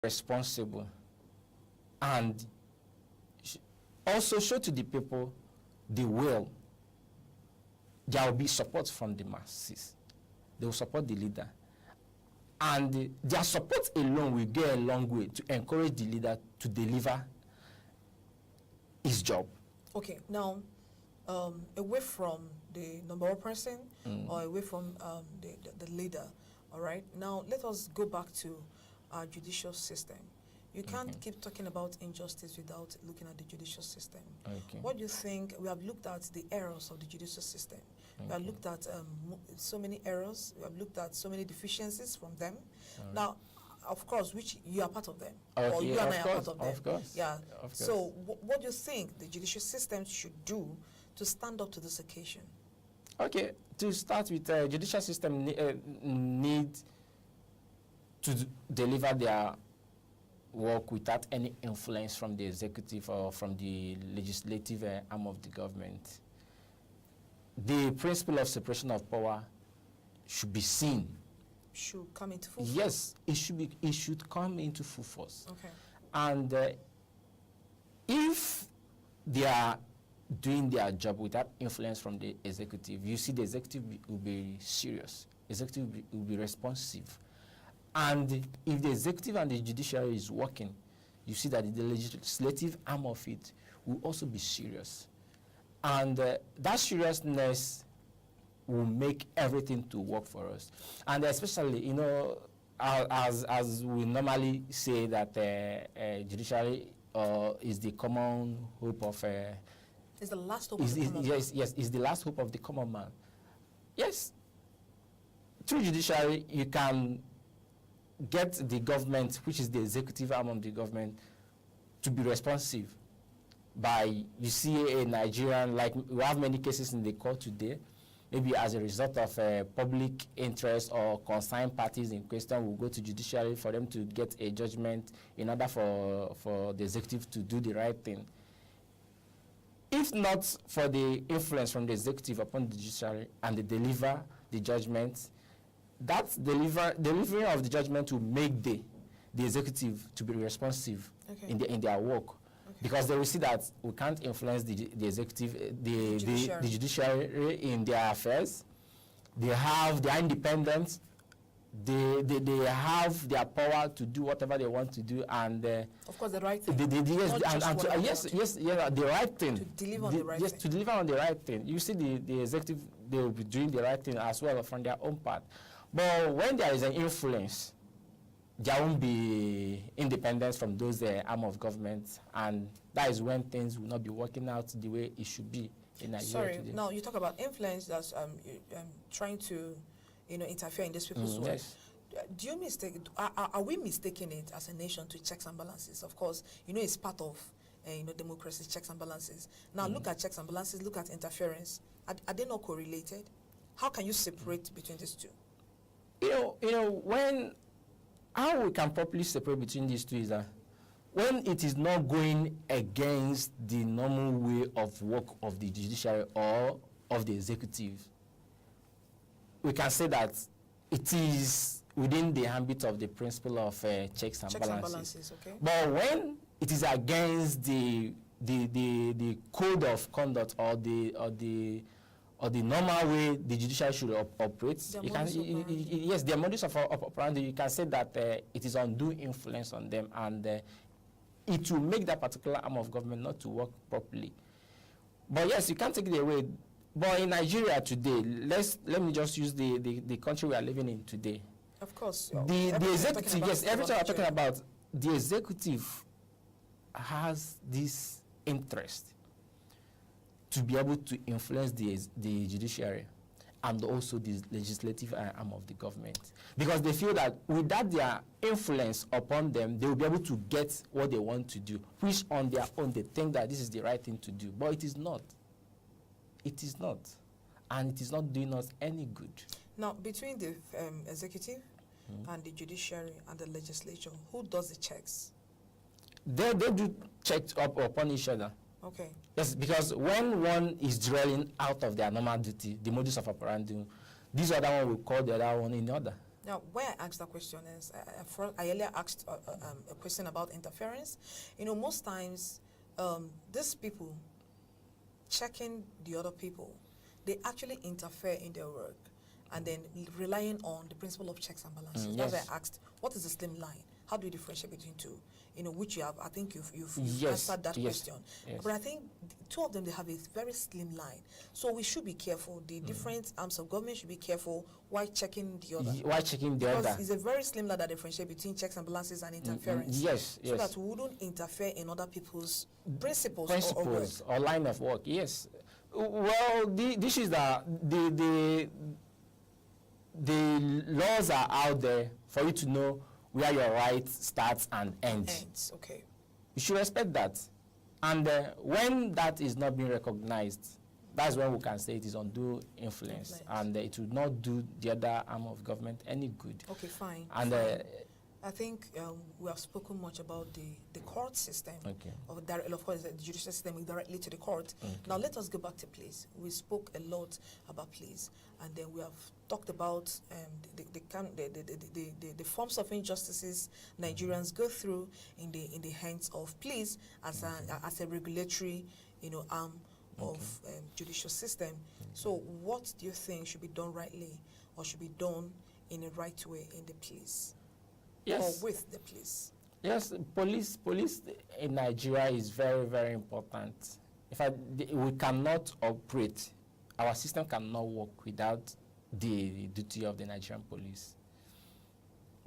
responsible and also show to the people the will, there will be support from the masses. They will support the leader. And their support alone will go a long way to encourage the leader to deliver his job. Okay, now, away from the number one person or away from the leader, all right? Now, let us go back to our judicial system. You can't keep talking about injustice without looking at the judicial system. Okay. What do you think? We have looked at the errors of the judicial system. We have looked at so many errors. We have looked at so many deficiencies from them. Now, of course, which you are part of them, or you and I are part of them. Of course. Yeah. Of course. So, what do you think the judicial system should do to stand up to this occasion? Okay, to start with, judicial system need to deliver their work without any influence from the executive or from the legislative arm of the government. The principle of separation of power should be seen. Should come into full force? Yes, it should come into full force. Okay. And if they are doing their job without influence from the executive, you see the executive will be serious. Executive will be responsive. And if the executive and the judiciary is working, you see that the legislative arm of it will also be serious. And that seriousness will make everything to work for us. And especially, you know, as we normally say that judiciary is the common hope of... It's the last hope of the common man. Yes, it's the last hope of the common man. Yes, through judiciary, you can get the government, which is the executive arm of the government, to be responsive by, you see a Nigerian, like we have many cases in the court today, maybe as a result of public interest or concerned parties in question will go to judiciary for them to get a judgment in order for the executive to do the right thing. If not for the influence from the executive upon the judiciary and they deliver the judgment, that delivery of the judgment will make the executive to be responsive in their work. Because they will see that we can't influence the executive, the judiciary in their affairs. They are independent. They have their power to do whatever they want to do, and of course the right thing. The right thing. To deliver on the right thing. Yes, to deliver on the right thing. You see, the executive, they will be doing the right thing as well from their own part. But when there is an influence, there won't be independence from those arm of government, and that is when things will not be working out the way it should be in Nigeria today. Now you talk about influence that's trying to, interfere in these people's work. Yes. Do you mistake? Are we mistaking it as a nation to checks and balances? Of course, it's part of democracy, checks and balances. Now look at checks and balances. Look at interference. Are they not correlated? How can you separate between these two? How we can properly separate between these two is that when it is not going against the normal way of work of the judiciary or of the executive, we can say that it is within the ambit of the principle of checks and balances. Okay. But when it is against the code of conduct or the normal way the judiciary should operate, yes, their modus of operandi, you can say that it is undue influence on them, and it will make that particular arm of government not to work properly. But yes, you can't take it away. But in Nigeria today, let me just use the country we are living in today. Of course. The executive, yes, everything we're talking about, the executive has this interest to be able to influence the judiciary and also the legislative arm of the government. Because they feel that without their influence upon them, they will be able to get what they want to do, which on their own they think that this is the right thing to do. But it is not. It is not. And it is not doing us any good. Now, between the executive and the judiciary and the legislature, who does the checks? They do checks upon each other. Okay. Yes, because when one is drilling out of their normal duty, the modus of operandi, this other one will call the other one in order. Now, why I asked that question is, I earlier asked a question about interference. You know, most times, these people checking the other people, they actually interfere in their work, and then relying on the principle of checks and balances. That's Yes. why I asked, what is the slim line? How do you differentiate between two? You know, which you have, I think you've Yes, answered that yes, question. yes. But I think two of them, they have a very slim line. So we should be careful. The different arms of government should be careful while checking the other. Why checking the Because other? it's a very slim line that differentiates between checks and balances and interference. Yes, So yes. that we wouldn't interfere in other people's principles or work. Principles or line of work, yes. Well, this is the laws are out there for you to know where your right starts and ends. Ends, okay. You should respect that. And when that is not being recognized, that's when we can say it is undue influence. And it will not do the other arm of government any good. Okay, fine. And fine. I think we have spoken much about the court system. Okay. Of course, the judicial system directly to the court. Okay. Now, let us go back to police. We spoke a lot about police, and then we have talked about the forms of injustices Nigerians go through in the hands of police as a regulatory, arm of judicial system. So, what do you think should be done rightly, or should be done in a right way in the police? Yes. Or with the police? Yes, police in Nigeria is very, very important. In fact, we cannot operate, our system cannot work without the duty of the Nigerian police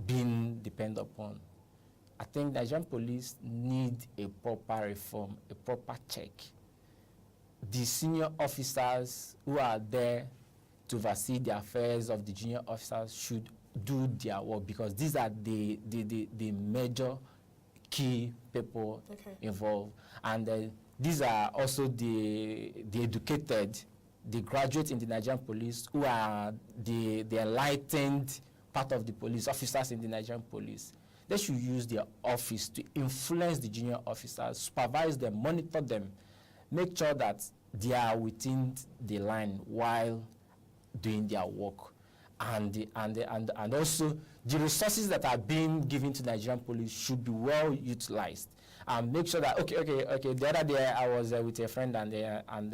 being depended upon. I think Nigerian police need a proper reform, a proper check. The senior officers who are there to oversee the affairs of the junior officers should do their work, because these are the major key people involved, and these are also the educated, the graduates in the Nigerian police who are the enlightened part of the police officers in the Nigerian police. They should use their office to influence the junior officers, supervise them, monitor them, make sure that they are within the line while doing their work. And also the resources that are being given to Nigerian police should be well utilized, and make sure that okay. The other day I was with a friend, and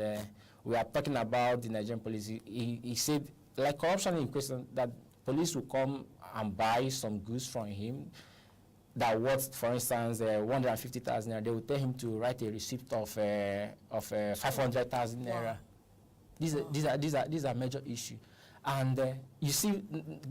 we are talking about the Nigerian police. He said, like, corruption in question, that police will come and buy some goods from him that worth, for instance, 150,000 naira. They will tell him to write a receipt of 500,000 naira. Wow. These are major issues. And you see,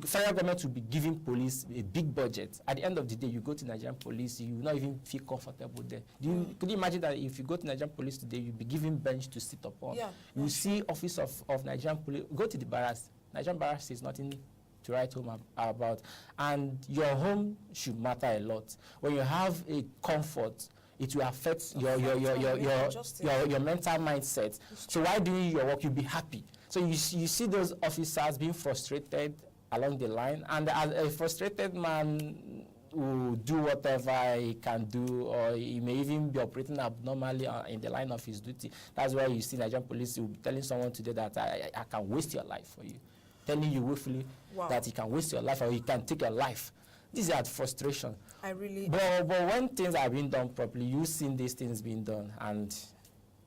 federal government will be giving police a big budget. At the end of the day, you go to Nigerian police, you will not even feel comfortable there. Could you imagine that if you go to Nigerian police today, you'll be given bench to sit upon? Yeah. You see office of Nigerian police, go to the barracks. Nigerian barracks is nothing to write home about. And your home should matter a lot. When you have a comfort, it will affect your mental mindset. So while doing your work, you'll be happy. So you see those officers being frustrated along the line, and as a frustrated man will do whatever he can do, or he may even be operating abnormally in the line of his duty. That's why you see Nigerian police will be telling someone today that I can waste your life for you, telling you willfully that he can waste your life or he can take your life. This is frustration. But when things are being done properly, you've seen these things being done, and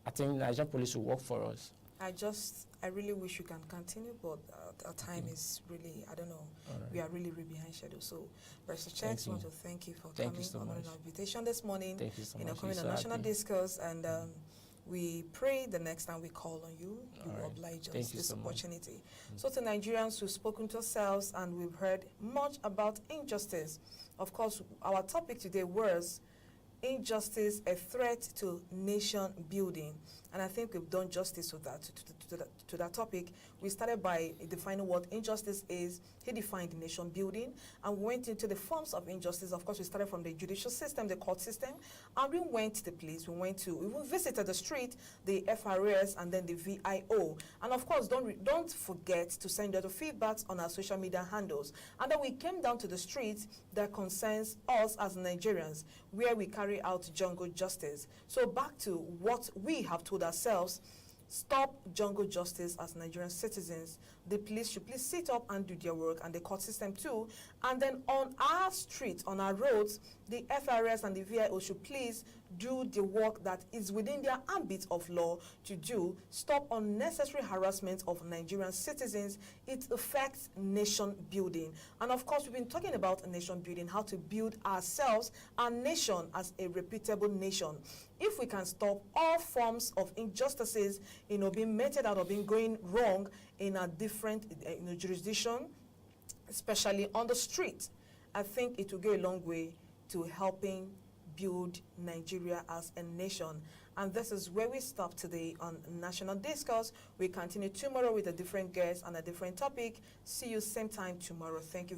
I think Nigerian police will work for us. I really wish we can continue, but our time is really, I don't know, we are really behind schedule. So, Professor Checks, I want to thank you for coming on our invitation this morning. Thank you so much. Coming on National Discourse, and we pray the next time we call on you, you will oblige us this opportunity. So to Nigerians who've spoken to ourselves, and we've heard much about injustice. Of course, our topic today was injustice, a threat to nation building. And I think we've done justice to that topic. We started by defining what injustice is. He defined nation building, and we went into the forms of injustice. Of course, we started from the judicial system, the court system, and we went to the police. We visited the street, the FRS, and then the VIO. And of course, don't forget to send your feedbacks on our social media handles. And then we came down to the streets that concerns us as Nigerians, where we carry out jungle justice. So back to what we have told ourselves: stop jungle justice as Nigerian citizens. the police should please sit up and do their work, and the court system too. And then on our streets, on our roads, the FRS and the VIO should please do the work that is within their ambit of law to do. Stop unnecessary harassment of Nigerian citizens. It affects nation building. And of course, we've been talking about nation building, how to build ourselves, our nation as a reputable nation. If we can stop all forms of injustices, being meted out or being going wrong in a different jurisdiction, especially on the street, I think it will go a long way to helping build Nigeria as a nation. And this is where we stop today on National Discourse. We continue tomorrow with a different guest and a different topic. See you same time tomorrow. Thank you.